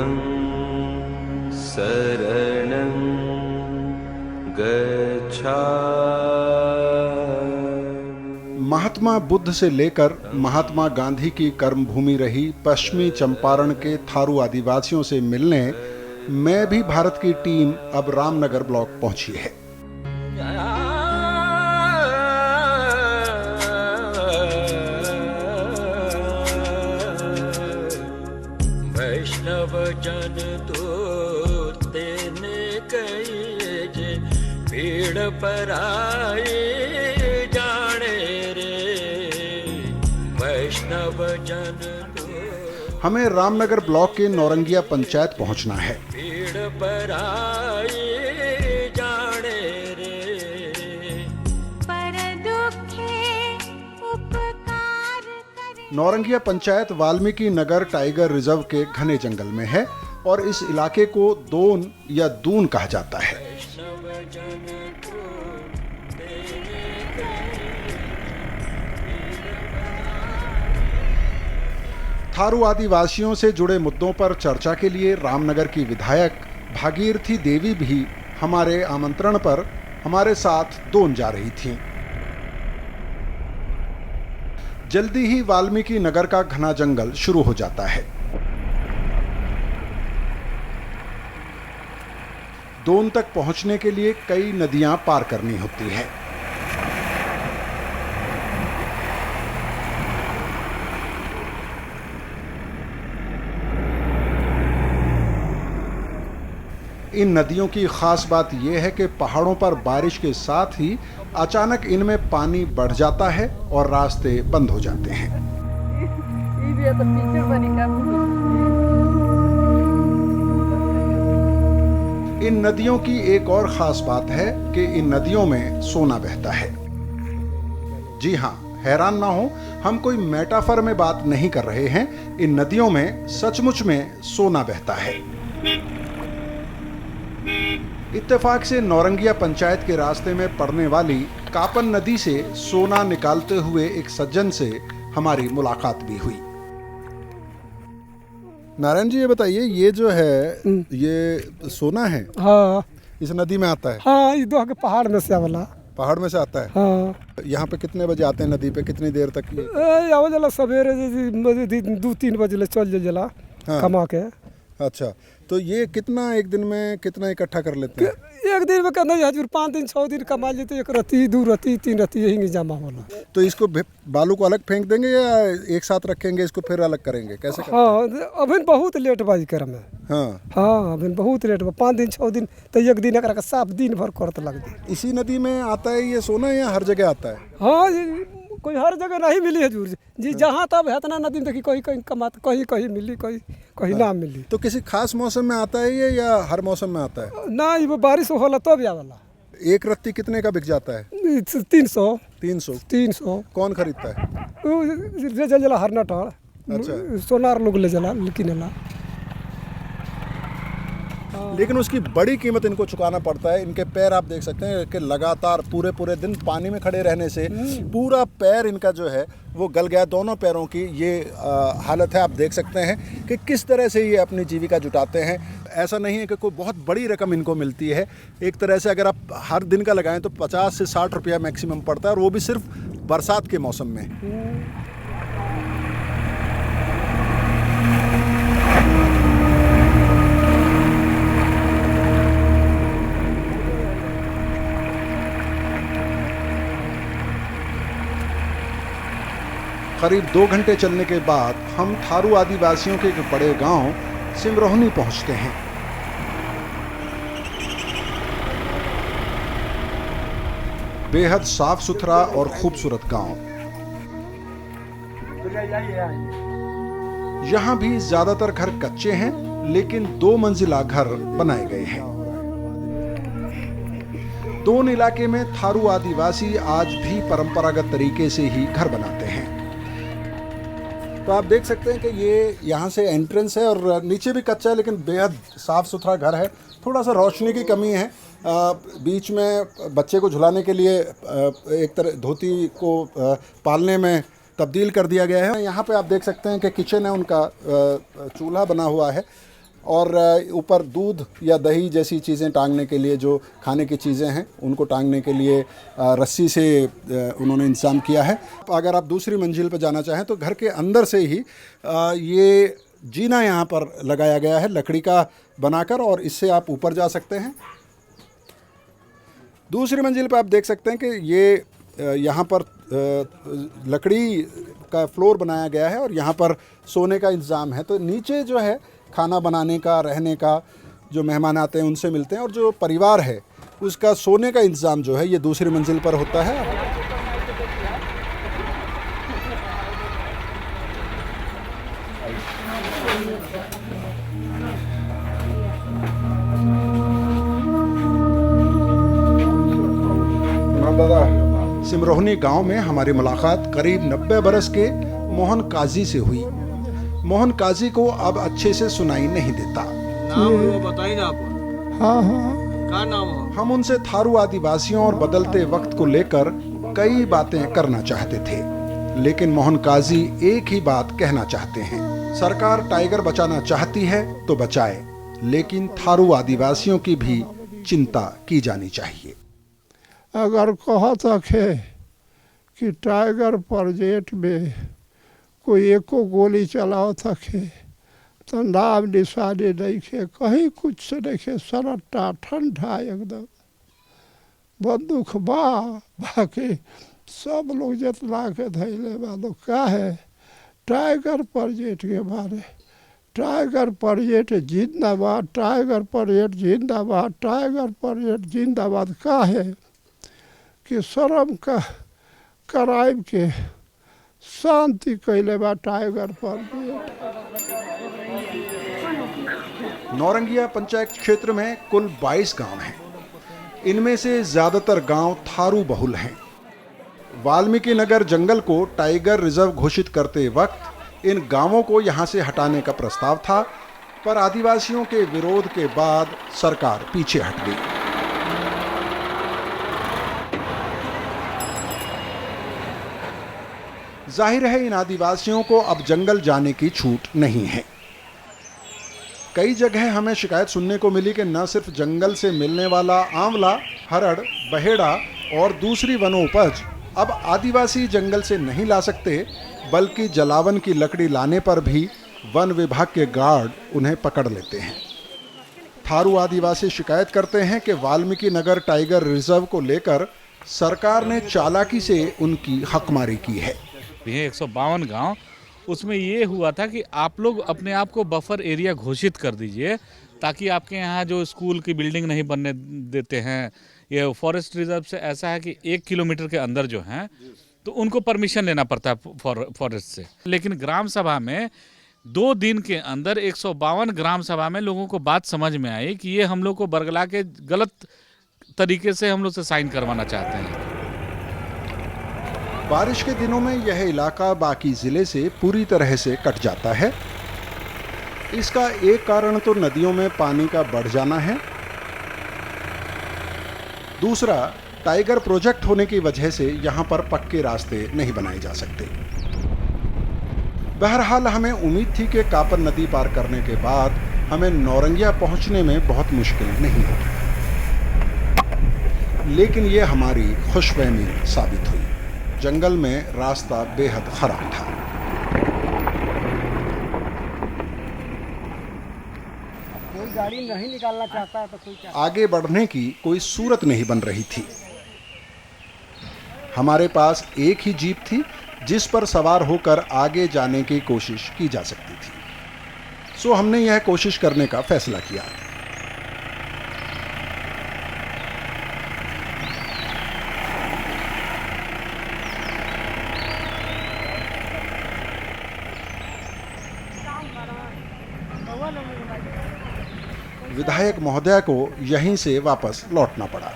बुद्धं शरणं गच्छामि। महात्मा बुद्ध से लेकर महात्मा गांधी की कर्मभूमि रही पश्चिमी चंपारण के थारू आदिवासियों से मिलने मैं भी भारत की टीम अब रामनगर ब्लॉक पहुंची है। वैष्णव जन तो तेने कही जे भीड़ पर आए जाने रे। वैष्णव जन तो हमें रामनगर ब्लॉक के नौरंगिया पंचायत पहुंचना है। भीड़ पर आए जाने रे। पर दुखे उपकार करे। नौरंगिया पंचायत वाल्मीकि नगर टाइगर रिजर्व के घने जंगल में है और इस इलाके को दोन या दून कहा जाता है। थारू आदिवासियों से जुड़े मुद्दों पर चर्चा के लिए रामनगर की विधायक भागीरथी देवी भी हमारे आमंत्रण पर हमारे साथ दोन जा रही थीं। जल्दी ही वाल्मीकि नगर का घना जंगल शुरू हो जाता है। दोन तक पहुंचने के लिए कई नदियां पार करनी होती है। इन नदियों की खास बात यह है कि पहाड़ों पर बारिश के साथ ही अचानक इनमें पानी बढ़ जाता है और रास्ते बंद हो जाते हैं। इन नदियों की एक और खास बात है कि इन नदियों में सोना बहता है। जी हाँ, हैरान ना हो, हम कोई मेटाफर में बात नहीं कर रहे हैं। इन नदियों में सचमुच में सोना बहता है। इत्तेफाक से नौरंगिया पंचायत के रास्ते में पड़ने वाली कापन नदी से सोना निकालते हुए एक सज्जन से हमारी मुलाकात भी हुई। नारायण जी, ये बताइए, ये जो है ये सोना है? हाँ, इस नदी में आता है? हाँ, ये दो के पहाड़ में से आवला। पहाड़ में से आता है? हाँ। यहाँ पे कितने बजे आते हैं नदी पे? कितनी देर तक? आवे जला सवेरे 2-3 बजे चल जला। हाँ। कमा के। अच्छा, तो ये कितना एक दिन में कितना इकट्ठा कर लेते हैं? एक दिन में कहना हजूर 5 दिन 6 दिन कमा लेते। एक रत्ती 2 रत्ती 3 रत्ती यही जमा होला। तो इसको बालू को अलग फेंक देंगे या एक साथ रखेंगे, इसको फिर अलग करेंगे, कैसे करते हैं? हाँ, अभी बहुत लेट बाजी कर में। हाँ हाँ, अभी बहुत लेट बा। 5 दिन 6 दिन तो एक दिन एक साफ दिन भर करते लग दी। इसी नदी में आता है ये सोना या हर जगह आता है? हाँ, कोई हर जगह नहीं मिली हजूर जी। जहाँ तब है तना नदी देखी, कहीं कहीं कमाते, कहीं कहीं मिली, कहीं ना मिली। तो किसी खास मौसम में आता है ये या हर मौसम में आता है? ना, ये बारिश होला तब आवेला। एक रत्ती कितने का बिक जाता है? 300। 300। कौन खरीदता है? ले जला हरना टाड़। अच्छा। सोनार लोग ले जला किनेला। लेकिन उसकी बड़ी कीमत इनको चुकाना पड़ता है। इनके पैर आप देख सकते हैं कि लगातार पूरे दिन पानी में खड़े रहने से पूरा पैर इनका जो है वो गल गया। दोनों पैरों की ये हालत है। आप देख सकते हैं कि किस तरह से ये अपनी जीविका जुटाते हैं। ऐसा नहीं है कि कोई बहुत बड़ी रकम इनको मिलती है। एक तरह से अगर आप हर दिन का लगाएं तो 50 से 60 रुपया मैक्सिमम पड़ता है, और वो भी सिर्फ बरसात के मौसम में। करीब 2 घंटे चलने के बाद हम थारू आदिवासियों के एक बड़े गांव सिमरोहनी पहुंचते हैं। बेहद साफ सुथरा और खूबसूरत गांव। यहां भी ज्यादातर घर कच्चे हैं, लेकिन 2 मंजिला घर बनाए गए हैं। दोन इलाके में थारू आदिवासी आज भी परंपरागत तरीके से ही घर बनाते हैं। तो आप देख सकते हैं कि ये यहाँ से एंट्रेंस है और नीचे भी कच्चा है, लेकिन बेहद साफ़ सुथरा घर है। थोड़ा सा रोशनी की कमी है। बीच में बच्चे को झुलाने के लिए एक तरह धोती को पालने में तब्दील कर दिया गया है। यहाँ पे आप देख सकते हैं कि किचन है उनका, चूल्हा बना हुआ है। और ऊपर दूध या दही जैसी चीज़ें टांगने के लिए, जो खाने की चीज़ें हैं उनको टांगने के लिए रस्सी से उन्होंने इंतज़ाम किया है। अगर आप दूसरी मंजिल पर जाना चाहें तो घर के अंदर से ही ये जीना यहाँ पर लगाया गया है लकड़ी का बनाकर, और इससे आप ऊपर जा सकते हैं। दूसरी मंजिल पर आप देख सकते हैं कि ये यहाँ पर लकड़ी का फ्लोर बनाया गया है और यहाँ पर सोने का इंतज़ाम है। तो नीचे जो है खाना बनाने का, रहने का, जो मेहमान आते हैं उनसे मिलते हैं, और जो परिवार है उसका सोने का इंतज़ाम जो है ये दूसरी मंजिल पर होता है। सिमरोहनी गांव में हमारी मुलाकात करीब 90 बरस के मोहन काजी से हुई। मोहन काजी को अब अच्छे से सुनाई नहीं देता। नाम वो बताइए ना आप। हाँ क्या नाम हो? हम उनसे थारू आदिवासियों और बदलते वक्त को लेकर कई बातें करना चाहते थे, लेकिन मोहन काजी एक ही बात कहना चाहते हैं, सरकार टाइगर बचाना चाहती है तो बचाए, लेकिन थारू आदिवासियों की भी चिंता की जानी चाहिए। अगर कहत रखे कि टाइगर प्रोजेक्ट में कोई एको गोली चलाओ थके तो नाम निशाने नहीं खे, कहीं कुछ से नहीं खे, सन्नाटा ठंडा एकदम, बंदूक बाकी सब लोग जितना के धैले वालों क्या है टाइगर प्रोजेक्ट के बारे। टाइगर प्रोजेक्ट जिंदाबाद, टाइगर प्रोजेक्ट जिंदाबाद, टाइगर प्रोजेक्ट जिंदाबाद। क्या है कि शर्म का क्राइम के शांति कैले बा टाइगर प्रोजेक्ट। नौरंगिया पंचायत क्षेत्र में कुल 22 गांव हैं। इनमें से ज्यादातर गांव थारू बहुल हैं। वाल्मीकि नगर जंगल को टाइगर रिजर्व घोषित करते वक्त इन गांवों को यहां से हटाने का प्रस्ताव था, पर आदिवासियों के विरोध के बाद सरकार पीछे हट गई। जाहिर है इन आदिवासियों को अब जंगल जाने की छूट नहीं है। कई जगह हमें शिकायत सुनने को मिली कि न सिर्फ जंगल से मिलने वाला आंवला, हरड़, बहेड़ा और दूसरी वनोपज अब आदिवासी जंगल से नहीं ला सकते, बल्कि जलावन की लकड़ी लाने पर भी वन विभाग के गार्ड उन्हें पकड़ लेते हैं। थारू आदिवासी शिकायत करते हैं कि वाल्मीकि नगर टाइगर रिजर्व को लेकर सरकार ने चालाकी से उनकी हकमारी की है। 152 गांव, उसमें ये हुआ था कि आप लोग अपने आप को बफर एरिया घोषित कर दीजिए, ताकि आपके यहाँ जो स्कूल की बिल्डिंग नहीं बनने देते हैं। ये फॉरेस्ट रिजर्व से ऐसा है कि 1 किलोमीटर के अंदर जो हैं तो उनको परमिशन लेना पड़ता है फॉरेस्ट से। लेकिन ग्राम सभा में 2 दिन के अंदर 152 ग्राम सभा में लोगों को बात समझ में आई कि ये हम लोग को बरगला के गलत तरीके से हम लोग से साइन करवाना चाहते हैं। बारिश के दिनों में यह इलाका बाकी जिले से पूरी तरह से कट जाता है। इसका एक कारण तो नदियों में पानी का बढ़ जाना है, दूसरा टाइगर प्रोजेक्ट होने की वजह से यहाँ पर पक्के रास्ते नहीं बनाए जा सकते। बहरहाल हमें उम्मीद थी कि कापर नदी पार करने के बाद हमें नौरंगिया पहुंचने में बहुत मुश्किल नहीं होगी, लेकिन ये हमारी खुशफहमी साबित हुई। जंगल में रास्ता बेहद खराब था। कोई गाड़ी नहीं निकालना चाहता है तो कोई क्या? आगे बढ़ने की कोई सूरत नहीं बन रही थी। हमारे पास एक ही जीप थी जिस पर सवार होकर आगे जाने की कोशिश की जा सकती थी। सो हमने यह कोशिश करने का फैसला किया। विधायक महोदय को यहीं से वापस लौटना पड़ा।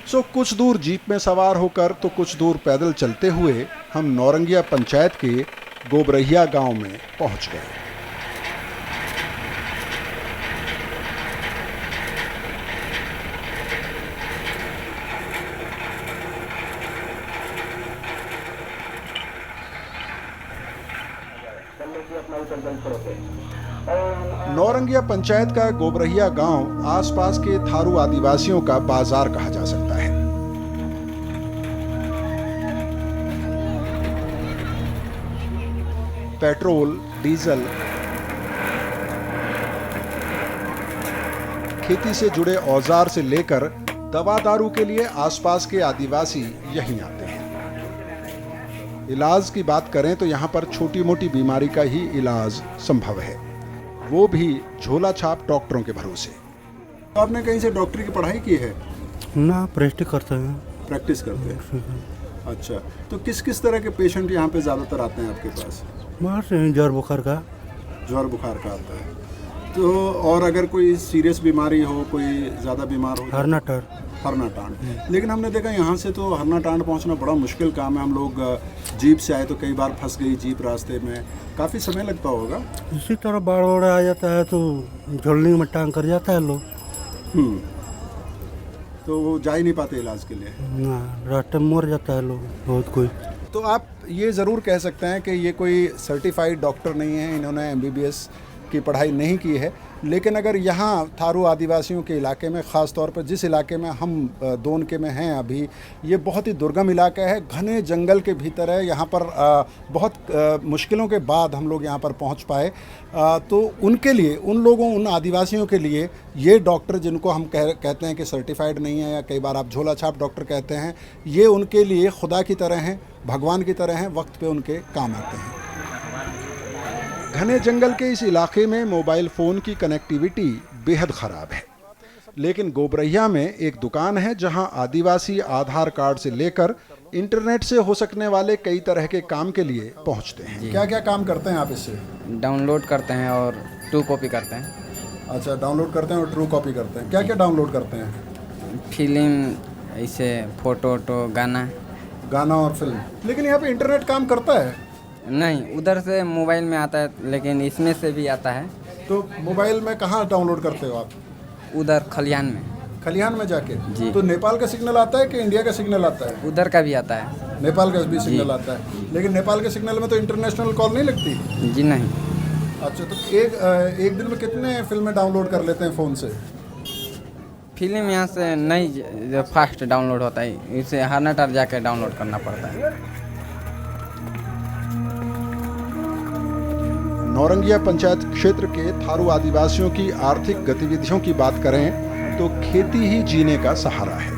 सो कुछ दूर जीप में सवार होकर तो कुछ दूर पैदल चलते हुए हम नौरंगिया पंचायत के गोबरहिया गांव में पहुंच गए। नौरंगिया पंचायत का गोबरहिया गांव आसपास के थारू आदिवासियों का बाजार कहा जा सकता है। पेट्रोल, डीजल, खेती से जुड़े औजार से लेकर दवा दारू के लिए आसपास के आदिवासी यहीं आते हैं। इलाज की बात करें तो यहाँ पर छोटी मोटी बीमारी का ही इलाज संभव है, वो भी झोला छाप डॉक्टरों के भरोसे। तो आपने कहीं से डॉक्टरी की पढ़ाई की है? ना, प्रैक्टिस करते हैं। प्रैक्टिस करते हैं। अच्छा, तो किस किस तरह के पेशेंट यहाँ पे ज़्यादातर आते हैं आपके पास? बाहर से ज्वर बुखार का। ज्वर बुखार का आता है। तो और अगर कोई सीरियस बीमारी हो, कोई ज़्यादा बीमार हो? हरना टांड। लेकिन हमने देखा यहाँ से तो हरना टांड पहुँचना बड़ा मुश्किल काम है। हम लोग जीप से आए तो कई बार फंस गई जीप रास्ते में, काफ़ी समय लगता होगा। इसी तरह बाढ़ वाढ़ आ जाता है तो झोलने में टांग कर जाता है लोग। तो वो जा ही नहीं पाते इलाज के लिए ना, रास्ते में मर जाता है लोग बहुत कोई। तो आप ये ज़रूर कह सकते हैं कि ये कोई सर्टिफाइड डॉक्टर नहीं है, इन्होंने MBBS की पढ़ाई नहीं की है। लेकिन अगर यहाँ थारू आदिवासियों के इलाके में, ख़ास तौर पर जिस इलाके में हम दोनके में हैं अभी, ये बहुत ही दुर्गम इलाका है, घने जंगल के भीतर है। यहाँ पर बहुत मुश्किलों के बाद हम लोग यहाँ पर पहुँच पाए। तो उनके लिए, उन लोगों, उन आदिवासियों के लिए ये डॉक्टर जिनको हम कहते हैं कि सर्टिफाइड नहीं है, या कई बार आप झोला छाप डॉक्टर कहते हैं, ये उनके लिए खुदा की तरह हैं, भगवान की तरह हैं, वक्त पे उनके काम आते हैं। घने जंगल के इस इलाके में मोबाइल फ़ोन की कनेक्टिविटी बेहद ख़राब है। लेकिन गोबरहिया में एक दुकान है जहां आदिवासी आधार कार्ड से लेकर इंटरनेट से हो सकने वाले कई तरह के काम के लिए पहुंचते हैं। क्या क्या काम करते हैं आप इससे? डाउनलोड करते हैं और ट्रू कॉपी करते हैं। अच्छा, डाउनलोड करते हैं और ट्रू कॉपी करते हैं। क्या क्या डाउनलोड करते हैं? फिल्म, ऐसे फोटो गाना और फिल्म। लेकिन यहाँ पे इंटरनेट काम करता है? नहीं, उधर से मोबाइल में आता है, लेकिन इसमें से भी आता है। तो मोबाइल में कहाँ डाउनलोड करते हो आप? उधर खलियान में। खलियान में जाके? जी। तो नेपाल का सिग्नल आता है कि इंडिया का सिग्नल आता है? उधर का भी आता है। नेपाल का भी सिग्नल आता है, लेकिन नेपाल के सिग्नल में तो इंटरनेशनल कॉल नहीं लगती? जी नहीं। अच्छा, तो एक दिन में कितने फिल्में डाउनलोड कर लेते हैं फ़ोन से? फिल्म यहाँ से नहीं फास्ट डाउनलोड होता है, इसे हरनाटार जाके डाउनलोड करना पड़ता है। नौरंगिया पंचायत क्षेत्र के थारू आदिवासियों की आर्थिक गतिविधियों की बात करें तो खेती ही जीने का सहारा है।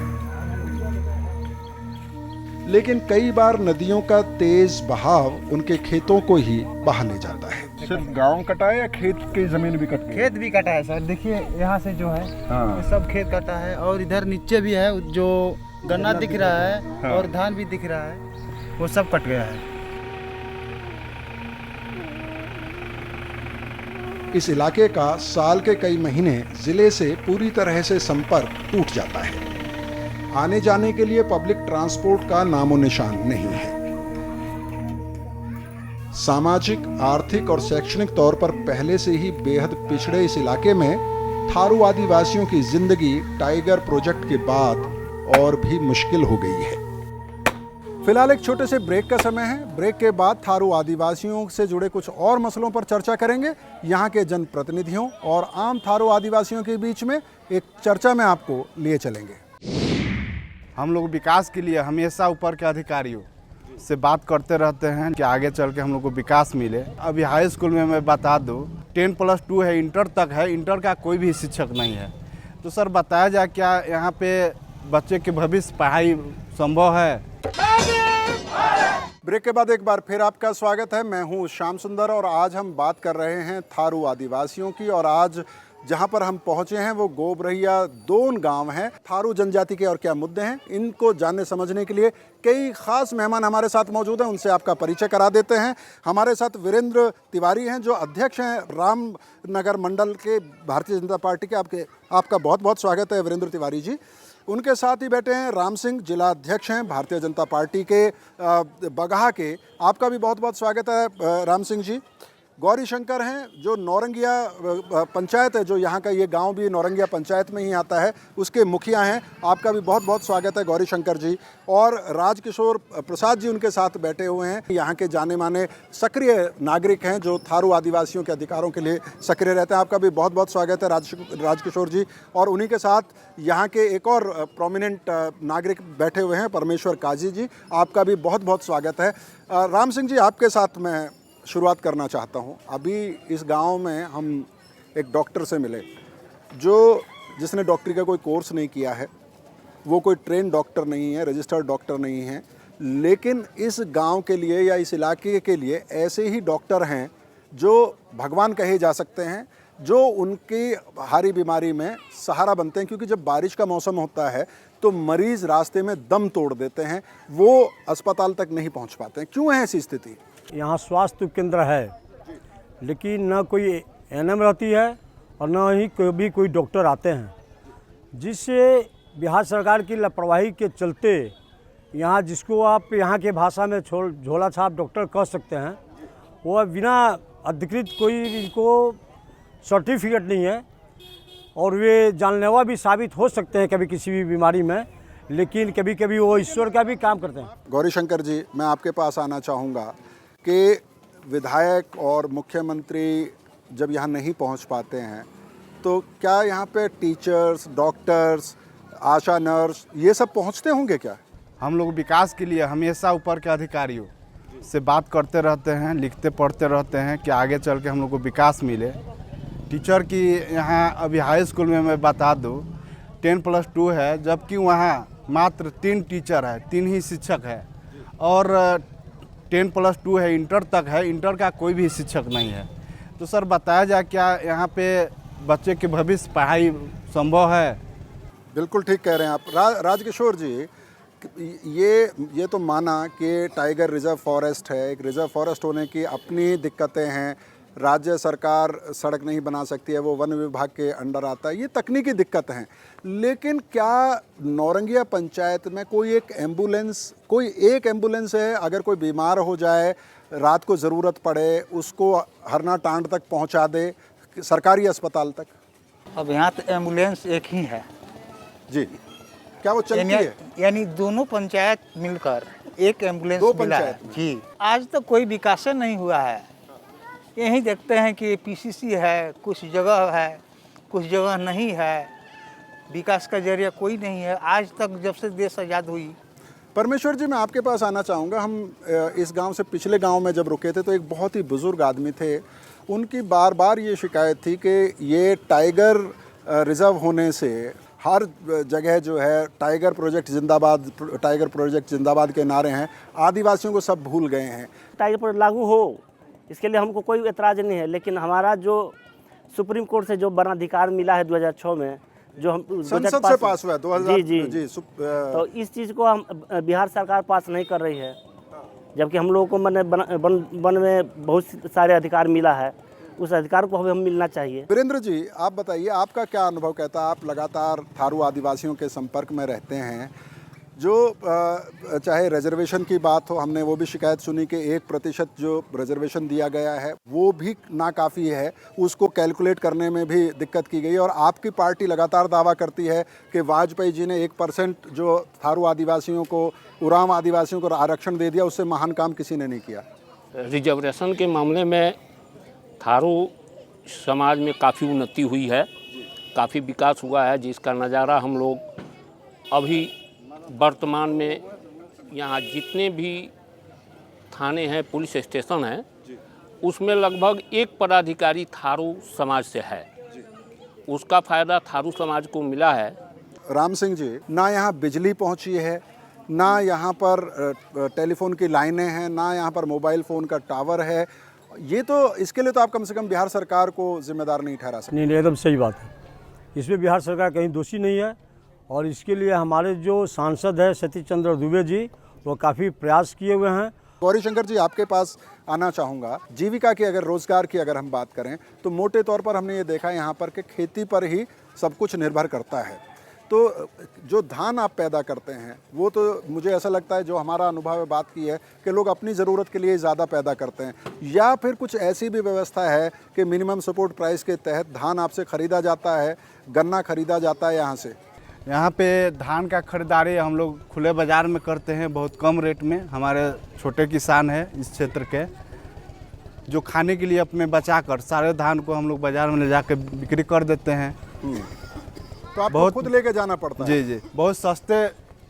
लेकिन कई बार नदियों का तेज बहाव उनके खेतों को ही बहा ले जाता है। सिर्फ गांव कटा है या खेत की जमीन भी कटी? खेत भी कटा है सर, देखिए यहाँ से जो है ये सब खेत कटा है, और इधर नीचे भी है जो गन्ना दिख रहा है और धान भी दिख रहा है, वो सब कट गया है। इस इलाके का साल के कई महीने जिले से पूरी तरह से संपर्क टूट जाता है। आने जाने के लिए पब्लिक ट्रांसपोर्ट का नामो निशान नहीं है। सामाजिक, आर्थिक और शैक्षणिक तौर पर पहले से ही बेहद पिछड़े इस इलाके में थारू आदिवासियों की जिंदगी टाइगर प्रोजेक्ट के बाद और भी मुश्किल हो गई है। फिलहाल एक छोटे से ब्रेक का समय है। ब्रेक के बाद थारू आदिवासियों से जुड़े कुछ और मसलों पर चर्चा करेंगे। यहाँ के जनप्रतिनिधियों और आम थारू आदिवासियों के बीच में एक चर्चा में आपको लिए चलेंगे। हम लोग विकास के लिए हमेशा ऊपर के अधिकारियों से बात करते रहते हैं कि आगे चल के हम लोग को विकास मिले। अभी हाई स्कूल में मैं बता दूं 10+2 है, इंटर तक है, इंटर का कोई भी शिक्षक नहीं है। तो सर बताया जाए क्या यहाँ पे बच्चे के भविष्य पढ़ाई संभव है? ब्रेक के बाद एक बार फिर आपका स्वागत है। मैं हूँ श्याम सुंदर और आज हम बात कर रहे हैं थारू आदिवासियों की। और आज जहाँ पर हम पहुँचे हैं वो गोबरहिया दोन गांव हैं। थारू जनजाति के और क्या मुद्दे हैं, इनको जानने समझने के लिए कई खास मेहमान हमारे साथ मौजूद हैं। उनसे आपका परिचय करा देते हैं। हमारे साथ वीरेंद्र तिवारी हैं जो अध्यक्ष हैं रामनगर मंडल के भारतीय जनता पार्टी के। आपका बहुत बहुत स्वागत है वीरेंद्र तिवारी जी। उनके साथ ही बैठे हैं राम सिंह, जिला अध्यक्ष हैं भारतीय जनता पार्टी के बगहा के। आपका भी बहुत बहुत स्वागत है राम सिंह जी। गौरी शंकर हैं जो नौरंगिया पंचायत है, जो यहाँ का ये गांव भी नौरंगिया पंचायत में ही आता है, उसके मुखिया हैं। आपका भी बहुत बहुत स्वागत है गौरी शंकर जी। और राजकिशोर प्रसाद जी उनके साथ बैठे हुए हैं, यहाँ के जाने माने सक्रिय नागरिक हैं जो थारू आदिवासियों के अधिकारों के लिए सक्रिय रहते हैं। आपका भी बहुत बहुत स्वागत है राजकिशोर जी। और उन्हीं के साथ यहाँ के एक और प्रोमिनेंट नागरिक बैठे हुए हैं, परमेश्वर काजी जी, आपका भी बहुत बहुत स्वागत है। राम सिंह जी, आपके साथ मैं शुरुआत करना चाहता हूं। अभी इस गांव में हम एक डॉक्टर से मिले जिसने डॉक्टरी का कोई कोर्स नहीं किया है, वो कोई ट्रेन डॉक्टर नहीं है, रजिस्टर्ड डॉक्टर नहीं है, लेकिन इस गांव के लिए या इस इलाके के लिए ऐसे ही डॉक्टर हैं जो भगवान कहे जा सकते हैं, जो उनकी भारी बीमारी में सहारा बनते हैं। क्योंकि जब बारिश का मौसम होता है तो मरीज़ रास्ते में दम तोड़ देते हैं, वो अस्पताल तक नहीं पहुंच पाते हैं। क्यों है ऐसी स्थिति? यहाँ स्वास्थ्य केंद्र है, लेकिन न कोई एनएम रहती है और न ही कोई डॉक्टर आते हैं, जिससे बिहार सरकार की लापरवाही के चलते यहाँ, जिसको आप यहाँ के भाषा में झोला छाप डॉक्टर कह सकते हैं, वो बिना अधिकृत कोई इनको सर्टिफिकेट नहीं है और वे जानलेवा भी साबित हो सकते हैं कभी किसी भी बीमारी में, लेकिन कभी कभी वो ईश्वर का भी काम करते हैं। गौरी शंकर जी, मैं आपके पास आना चाहूँगा कि विधायक और मुख्यमंत्री जब यहाँ नहीं पहुँच पाते हैं तो क्या यहाँ पे टीचर्स, डॉक्टर्स, आशा नर्स ये सब पहुँचते होंगे क्या? हम लोग विकास के लिए हमेशा ऊपर के अधिकारियों से बात करते रहते हैं, लिखते पढ़ते रहते हैं कि आगे चल के हम लोग को विकास मिले। टीचर की यहाँ अभी हाई स्कूल में मैं बता दूँ 10+2 है, जबकि वहाँ मात्र 3 टीचर है, 3 ही शिक्षक है। और 10+2 है, इंटर तक है, इंटर का कोई भी शिक्षक नहीं है। तो सर बताया जाए क्या यहाँ पे बच्चे के भविष्य पढ़ाई संभव है? बिल्कुल ठीक कह रहे हैं आप राजकिशोर जी। ये तो माना कि टाइगर रिजर्व फॉरेस्ट है, एक रिजर्व फॉरेस्ट होने की अपनी दिक्कतें हैं, राज्य सरकार सड़क नहीं बना सकती है, वो वन विभाग के अंडर आता है, ये तकनीकी दिक्कत हैं। लेकिन क्या नौरंगिया पंचायत में कोई एक एम्बुलेंस है? अगर कोई बीमार हो जाए, रात को ज़रूरत पड़े, उसको हरना टांड तक पहुंचा दे, सरकारी अस्पताल तक? अब यहाँ तो एम्बुलेंस एक ही है जी। क्या वो चलती है? यानी दोनों पंचायत मिलकर एक एम्बुलेंस मिला है जी। आज तक कोई विकास नहीं हुआ है। यही देखते हैं कि पीसीसी है, कुछ जगह है, कुछ जगह नहीं है, विकास का जरिया कोई नहीं है आज तक जब से देश आज़ाद हुई। परमेश्वर जी, मैं आपके पास आना चाहूँगा। हम इस गांव से पिछले गांव में जब रुके थे तो एक बहुत ही बुज़ुर्ग आदमी थे, उनकी बार बार ये शिकायत थी कि ये टाइगर रिज़र्व होने से हर जगह जो है टाइगर प्रोजेक्ट जिंदाबाद के नारे हैं, आदिवासियों को सब भूल गए हैं। टाइगर प्रोजेक्ट लागू हो, इसके लिए हमको कोई एतराज़ नहीं है, लेकिन हमारा जो सुप्रीम कोर्ट से जो वनाधिकार मिला है 2006 में, जो हम संसद से पास हुआ है 2000 जी, तो इस चीज़ को हम बिहार सरकार पास नहीं कर रही है, जबकि हम लोगों को वन में बहुत सारे अधिकार मिला है, उस अधिकार को हमें मिलना चाहिए। वीरेंद्र जी, आप बताइए, आपका क्या अनुभव कहता है? आप लगातार थारू आदिवासियों के संपर्क में रहते हैं, जो चाहे रिजर्वेशन की बात हो, हमने वो भी शिकायत सुनी कि 1% जो रिजर्वेशन दिया गया है वो भी नाकाफ़ी है, उसको कैलकुलेट करने में भी दिक्कत की गई। और आपकी पार्टी लगातार दावा करती है कि वाजपेयी जी ने 1% जो थारू आदिवासियों को, उरांव आदिवासियों को आरक्षण दे दिया, उससे महान काम किसी ने नहीं किया। रिजर्वेशन के मामले में थारू समाज में काफ़ी उन्नति हुई है, काफ़ी विकास हुआ है, जिसका नज़ारा हम लोग अभी वर्तमान में यहाँ जितने भी थाने हैं, पुलिस स्टेशन हैं, उसमें लगभग एक पदाधिकारी थारू समाज से है। उसका फ़ायदा थारू समाज को मिला है। राम सिंह जी, ना यहाँ बिजली पहुँची है, ना यहाँ पर टेलीफोन की लाइनें हैं, ना यहाँ पर मोबाइल फ़ोन का टावर है। ये तो, इसके लिए तो आप कम से कम बिहार सरकार को जिम्मेदार नहीं ठहरा सकते। नहीं, एकदम सही बात है। इसमें बिहार सरकार कहीं दोषी नहीं है, और इसके लिए हमारे जो सांसद है सतीश चंद्र दुबे जी, वो काफ़ी प्रयास किए हुए हैं। गौरी शंकर जी, आपके पास आना चाहूँगा। जीविका की, अगर रोज़गार की अगर हम बात करें तो मोटे तौर पर हमने ये देखा यहाँ पर कि खेती पर ही सब कुछ निर्भर करता है। तो जो धान आप पैदा करते हैं वो तो मुझे ऐसा लगता है, जो हमारा अनुभव है बात की है, कि लोग अपनी ज़रूरत के लिए ज़्यादा पैदा करते हैं, या फिर कुछ ऐसी भी व्यवस्था है कि मिनिमम सपोर्ट प्राइस के तहत धान आपसे ख़रीदा जाता है, गन्ना ख़रीदा जाता है यहाँ से? यहाँ पे धान का खरीदारी हम लोग खुले बाज़ार में करते हैं, बहुत कम रेट में। हमारे छोटे किसान हैं इस क्षेत्र के, जो खाने के लिए अपने बचा कर सारे धान को हम लोग बाज़ार में ले जाकर बिक्री कर देते हैं। तो आपको खुद लेके जाना पड़ता है? जी जी, बहुत सस्ते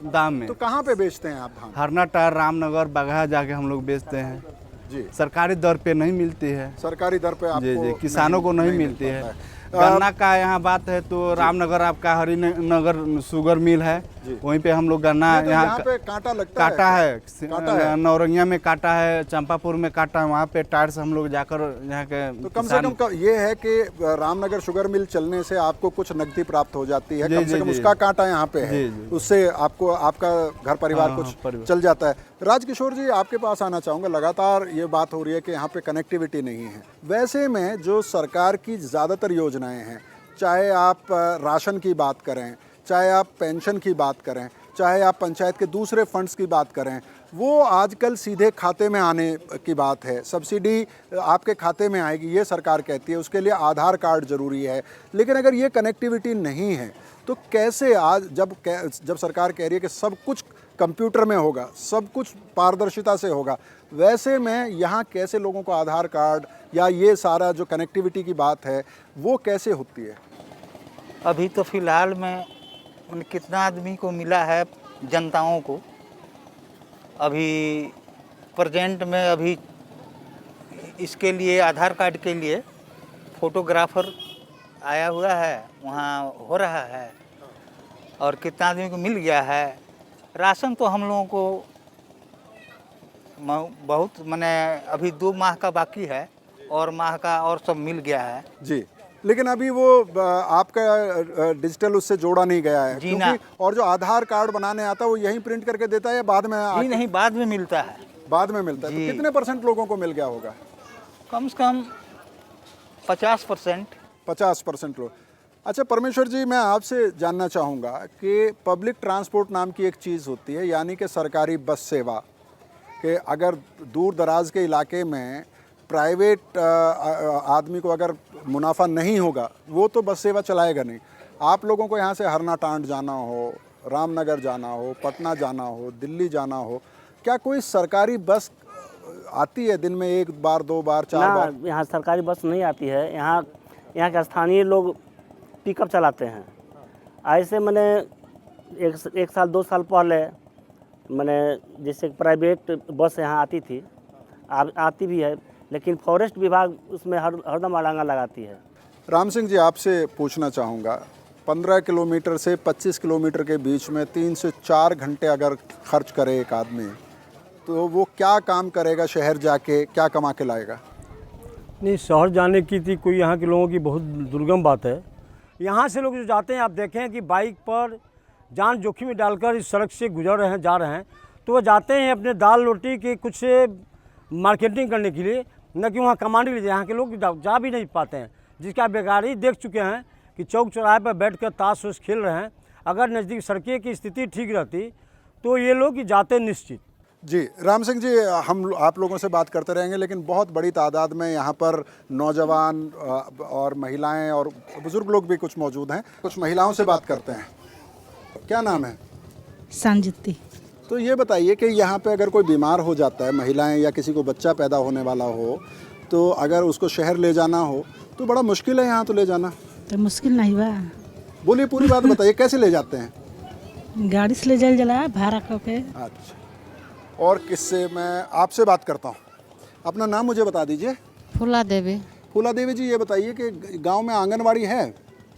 दाम में। तो कहाँ पे बेचते हैं आप धान? हरनाटार, रामनगर, बगहा जाके हम लोग बेचते हैं जी। सरकारी दर पे नहीं मिलती है। सरकारी दर पे आपको? जी जी, किसानों को नहीं मिलती है। गन्ना का यहाँ बात है तो रामनगर आपका हरिनगर शुगर मिल है, वहीं पे हम लोग गन्ना यहाँ पे कांटा लगता काटा है, है नौरंगिया में काटा है, चंपापुर में काटा है, वहाँ पे टायर से हम लोग जाकर यहाँ के तो कम से कम ये है कि रामनगर शुगर मिल चलने से आपको कुछ नकदी प्राप्त हो जाती है, कम से कम उसका कांटा यहाँ पे है, उससे आपको आपका घर परिवार कुछ चल जाता है। राजकिशोर जी, आपके पास आना चाहूँगा। लगातार ये बात हो रही है कि यहाँ पे कनेक्टिविटी नहीं है। वैसे में जो सरकार की ज़्यादातर योजनाएं हैं, चाहे आप राशन की बात करें, चाहे आप पेंशन की बात करें, चाहे आप पंचायत के दूसरे फंड्स की बात करें, वो आजकल सीधे खाते में आने की बात है। सब्सिडी आपके खाते में आएगी ये सरकार कहती है, उसके लिए आधार कार्ड ज़रूरी है। लेकिन अगर ये कनेक्टिविटी नहीं है तो कैसे आज जब सरकार कह रही है कि सब कुछ कंप्यूटर में होगा, सब कुछ पारदर्शिता से होगा, वैसे में यहाँ कैसे लोगों को आधार कार्ड या ये सारा जो कनेक्टिविटी की बात है वो कैसे होती है? अभी तो फ़िलहाल में कितना आदमी को मिला है, जनताओं को अभी प्रेजेंट में अभी इसके लिए आधार कार्ड के लिए फोटोग्राफर आया हुआ है, वहाँ हो रहा है, और कितना आदमी को मिल गया है। राशन तो हम लोगों को बहुत माने अभी 2 माह का बाकी है, और माह का और सब मिल गया है जी। लेकिन अभी वो आपका डिजिटल उससे जोड़ा नहीं गया है जी ना। और जो आधार कार्ड बनाने आता है वो यहीं प्रिंट करके देता है या बाद में? जी नहीं, बाद में मिलता है। बाद में मिलता है। तो कितने % लोगों को मिल गया होगा? कम से कम 50%। 50% लोग। अच्छा परमेश्वर जी, मैं आपसे जानना चाहूँगा कि पब्लिक ट्रांसपोर्ट नाम की एक चीज़ होती है, यानी कि सरकारी बस सेवा, कि अगर दूर दराज के इलाके में प्राइवेट आदमी को अगर मुनाफा नहीं होगा वो तो बस सेवा चलाएगा नहीं। आप लोगों को यहाँ से हरनाटांड जाना हो, रामनगर जाना हो, पटना जाना हो, दिल्ली जाना हो, क्या कोई सरकारी बस आती है दिन में 1 बार 2 बार 4 बार? यहाँ सरकारी बस नहीं आती है। यहाँ के स्थानीय लोग पिकअप चलाते हैं। ऐसे मैंने एक साल 2 साल पहले मैंने जैसे प्राइवेट बस यहाँ आती थी, आती भी है, लेकिन फॉरेस्ट विभाग उसमें हरदम अड़ंगा लगाती है। राम सिंह जी, आपसे पूछना चाहूँगा, 15 किलोमीटर से 25 किलोमीटर के बीच में 3 से 4 घंटे अगर खर्च करे एक आदमी, तो वो क्या काम करेगा? शहर जाके क्या कमा के लाएगा? नहीं, शहर जाने की थी कोई यहाँ के लोगों की बहुत दुर्गम बात है। यहाँ से लोग जो जाते हैं, आप देखें कि बाइक पर जान जोखिम में डालकर इस सड़क से गुजर रहे हैं, जा रहे हैं, तो वो जाते हैं अपने दाल रोटी के कुछ मार्केटिंग करने के लिए, न कि वहाँ कमाने के लिए। यहाँ के लोग जा भी नहीं पाते हैं, जिसका बेगारी देख चुके हैं कि चौक चौराहे पर बैठकर ताश वोश खेल रहे हैं। अगर नज़दीक सड़कें की स्थिति ठीक रहती तो ये लोग जाते निश्चित। जी राम सिंह जी, हम आप लोगों से बात करते रहेंगे, लेकिन बहुत बड़ी तादाद में यहाँ पर नौजवान और महिलाएं और बुजुर्ग लोग भी कुछ मौजूद हैं। कुछ महिलाओं से बात करते हैं। क्या नाम है? संजीती। तो ये बताइए कि यहाँ पे अगर कोई बीमार हो जाता है, महिलाएं या किसी को बच्चा पैदा होने वाला हो, तो अगर उसको शहर ले जाना हो तो बड़ा मुश्किल है यहाँ तो ले जाना? तो मुश्किल नहीं बा। बोलिए, पूरी बात बताइए, कैसे ले जाते हैं? गाड़ी से ले जाल जला, भाड़ा करके। अच्छा, और किससे? मैं आपसे बात करता हूँ। अपना नाम मुझे बता दीजिए। फूला देवी। फूला देवी जी, ये बताइए कि गांव में आंगनवाड़ी है?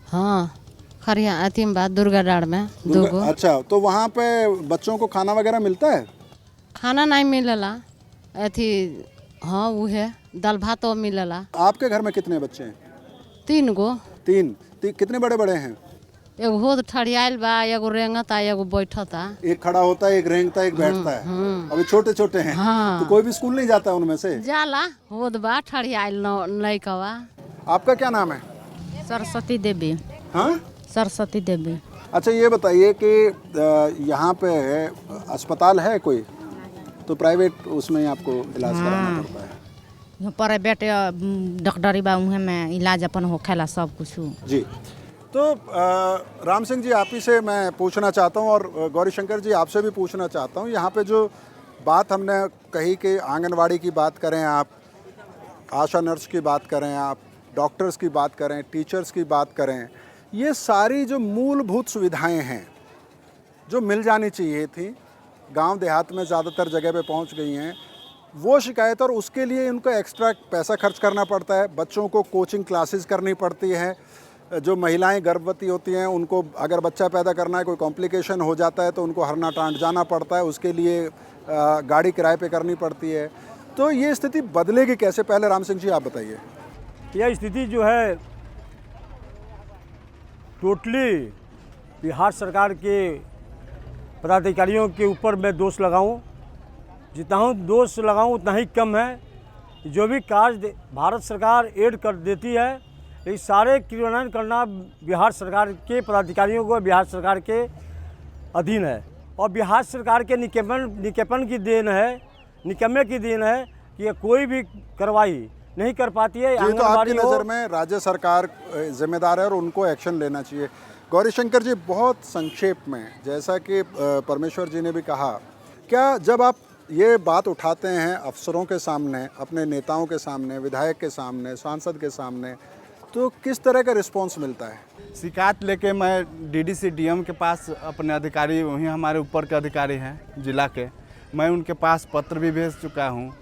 हाँ, खरिया अति में बात दुर्गा डाड़ में 2 गो। अच्छा, तो वहाँ पे बच्चों को खाना वगैरह मिलता है? खाना नहीं मिलला, अथी हाँ वो है दाल भात तो मिलला। आपके घर में कितने बच्चे हैं? 3 गो। 3? कितने बड़े बड़े हैं? एगो हो ठड़ियाल बा, एगो रेंगता, एगो बैठता। एक खड़ा होता है, एक रेंगता, एक बैठता है। अभी छोटे छोटे हैं। हाँ। तो कोई भी स्कूल नहीं जाता उनमें से? जाला होद बा ठड़ियाल लइकवा। आपका क्या नाम है? सरस्वती देवी। हाँ, सरस्वती देवी। अच्छा ये बताइए कि यहाँ पे अस्पताल है कोई, तो प्राइवेट उसमें आपको इलाज कराना पड़ता है? प्राइवेट डॉक्टरी बा उहे में इलाज अपन होखेला सब कुछ। जी, तो राम सिंह जी आप ही से मैं पूछना चाहता हूँ और गौरी शंकर जी आपसे भी पूछना चाहता हूँ, यहाँ पे जो बात हमने कही कि आंगनवाड़ी की बात करें आप, आशा नर्स की बात करें आप, डॉक्टर्स की बात करें, टीचर्स की बात करें, ये सारी जो मूलभूत सुविधाएं हैं जो मिल जानी चाहिए थी, गांव देहात में ज़्यादातर जगह पे पहुंच गई हैं, वो शिकायत, और उसके लिए उनको एक्स्ट्रा पैसा खर्च करना पड़ता है, बच्चों को कोचिंग क्लासेस करनी पड़ती है, जो महिलाएं गर्भवती होती हैं उनको अगर बच्चा पैदा करना है, कोई कॉम्प्लिकेशन हो जाता है तो उनको हरना टांट जाना पड़ता है, उसके लिए गाड़ी किराए पे करनी पड़ती है। तो ये स्थिति बदलेगी कैसे, पहले राम सिंह जी आप बताइए। यह स्थिति जो है टोटली बिहार सरकार के पदाधिकारियों के ऊपर मैं दोष लगाऊं, जितना हूँ दोष लगाऊं उतना ही कम है। जो भी कार्य भारत सरकार ऐड कर देती है, ये सारे क्रियान्वयन करना बिहार सरकार के पदाधिकारियों को बिहार सरकार के अधीन है, और बिहार सरकार के निकेपन की देन है, निकम्मे की देन है कि ये कोई भी कार्रवाई नहीं कर पाती है। ये तो आपकी नज़र में राज्य सरकार जिम्मेदार है और उनको एक्शन लेना चाहिए। गौरी शंकर जी बहुत संक्षेप में, जैसा कि परमेश्वर जी ने भी कहा, क्या जब आप ये बात उठाते हैं अफसरों के सामने, अपने नेताओं के सामने, विधायक के सामने, सांसद के सामने, तो किस तरह का रिस्पांस मिलता है? शिकायत लेके मैं डीडीसी डीएम के पास, अपने अधिकारी वहीं हमारे ऊपर के अधिकारी हैं जिला के, मैं उनके पास पत्र भी भेज चुका हूँ,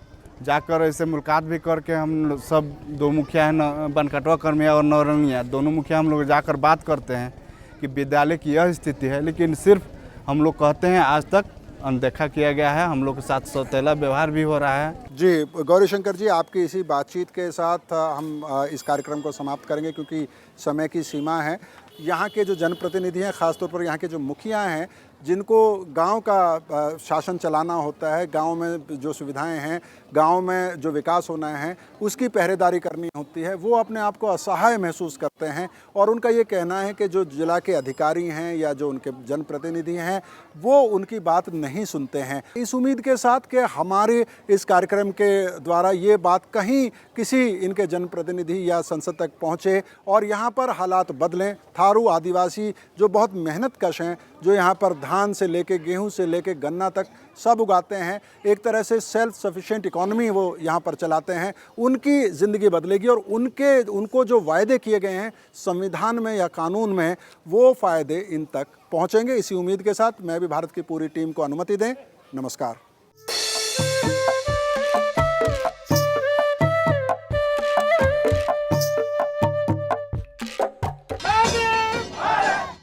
जाकर ऐसे मुलाकात भी करके हम सब दो मुखिया हैं, बनकटवा कर्मिया और नौरंगिया, दोनों मुखिया हम लोग जाकर बात करते हैं कि विद्यालय की यह स्थिति है, लेकिन सिर्फ हम लोग कहते हैं आज तक अनदेखा किया गया है, हम लोग के साथ सौतेला व्यवहार भी हो रहा है। जी गौरी शंकर जी, आपकी इसी बातचीत के साथ हम इस कार्यक्रम को समाप्त करेंगे क्योंकि समय की सीमा है। यहाँ के जो जनप्रतिनिधि हैं, ख़ासतौर पर यहाँ के जो मुखिया हैं, जिनको गांव का शासन चलाना होता है, गांव में जो सुविधाएं हैं, गांव में जो विकास होना है, उसकी पहरेदारी करनी होती है, वो अपने आप को असहाय महसूस करते हैं और उनका ये कहना है कि जो जिला के अधिकारी हैं या जो उनके जनप्रतिनिधि हैं वो उनकी बात नहीं सुनते हैं। इस उम्मीद के साथ कि हमारे इस कार्यक्रम के द्वारा ये बात कहीं किसी इनके जनप्रतिनिधि या संसद तक पहुँचे और यहाँ पर हालात बदलें। थारू आदिवासी जो बहुत मेहनत कश हैं, जो यहाँ पर धान से लेके गेहूं से लेके गन्ना तक सब उगाते हैं, एक तरह से सेल्फ सफिशिएंट इकोनॉमी वो यहाँ पर चलाते हैं, उनकी ज़िंदगी बदलेगी और उनको जो वायदे किए गए हैं संविधान में या कानून में, वो फ़ायदे इन तक पहुँचेंगे। इसी उम्मीद के साथ मैं भी भारत की पूरी टीम को अनुमति दें। नमस्कार।